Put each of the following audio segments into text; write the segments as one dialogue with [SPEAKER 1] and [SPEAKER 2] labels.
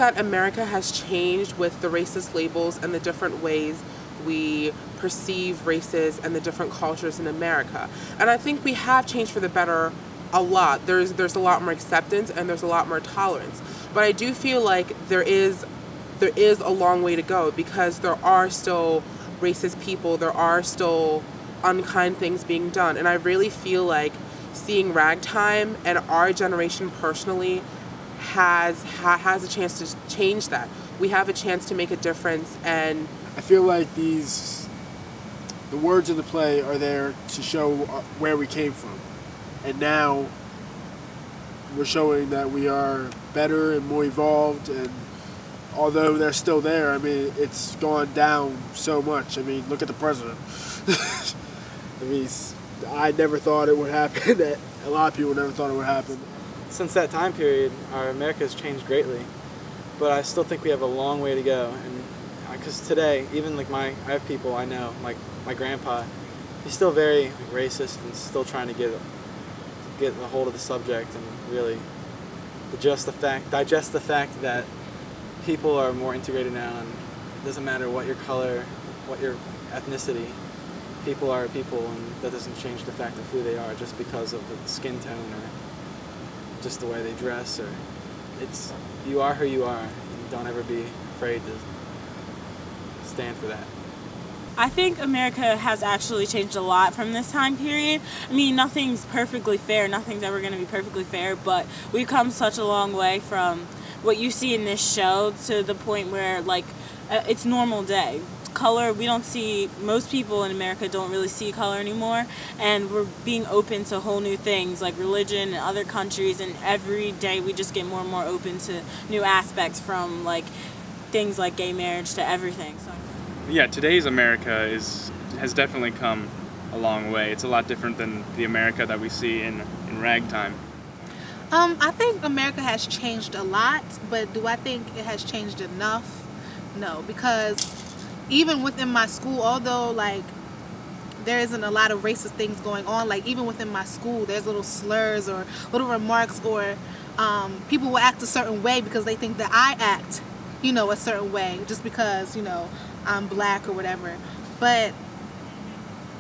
[SPEAKER 1] that America has changed with the racist labels and the different ways we perceive races and the different cultures in America. And I think we have changed for the better a lot. There's a lot more acceptance and there's a lot more tolerance. But I do feel like there is a long way to go, because there are still racist people, there are still unkind things being done. And I really feel like seeing Ragtime and our generation personally has a chance to change that. We have a chance to make a difference. And
[SPEAKER 2] I feel like the words of the play are there to show where we came from. And now we're showing that we are better and more evolved, and although they're still there, I mean, it's gone down so much. I mean, look at the president. I mean, I never thought it would happen. A lot of people never thought it would happen.
[SPEAKER 3] Since that time period, our America has changed greatly, but I still think we have a long way to go. And because today, even like I have people I know, like my grandpa, he's still very racist and still trying to get a hold of the subject and really digest the fact that people are more integrated now, and it doesn't matter what your color, what your ethnicity, people are people, and that doesn't change the fact of who they are just because of the skin tone or just the way they dress. Or you are who you are, and don't ever be afraid to stand for that.
[SPEAKER 4] I think America has actually changed a lot from this time period. I mean, nothing's perfectly fair, nothing's ever going to be perfectly fair, but we've come such a long way from what you see in this show to the point where, like, it's normal day. Color, we don't see, most people in America don't really see color anymore, and we're being open to whole new things like religion and other countries, and every day we just get more and more open to new aspects, from like things like gay marriage to everything. So.
[SPEAKER 5] Yeah, today's America has definitely come a long way. It's a lot different than the America that we see in Ragtime.
[SPEAKER 6] I think America has changed a lot, but do I think it has changed enough? No, because even within my school, although like there isn't a lot of racist things going on, like even within my school there's little slurs or little remarks, or people will act a certain way because they think that I act, you know, a certain way just because, you know, I'm black or whatever. But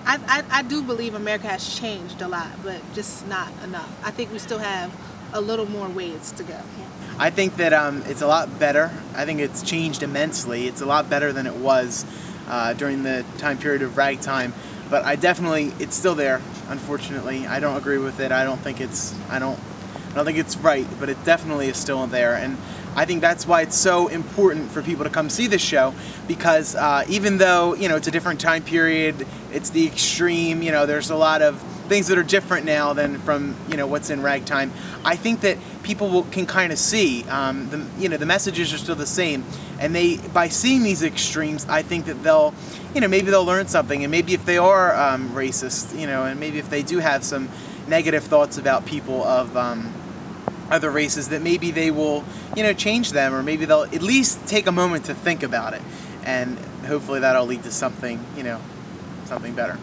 [SPEAKER 6] I do believe America has changed a lot, but just not enough. I think we still have a little more ways to go.
[SPEAKER 7] I think that it's a lot better. I think it's changed immensely. It's a lot better than it was during the time period of Ragtime. But it's still there, unfortunately. I don't agree with it. I don't think it's right, but it definitely is still there. And I think that's why it's so important for people to come see this show, because even though, you know, it's a different time period, it's the extreme, you know, there's a lot of things that are different now than from, you know, what's in Ragtime. I think that people can kind of see, the messages are still the same, and by seeing these extremes, I think that maybe they'll learn something, and maybe if they are racist, you know, and maybe if they do have some negative thoughts about people of other races, that maybe they will, you know, change them, or maybe they'll at least take a moment to think about it, and hopefully that'll lead to something, you know, something better.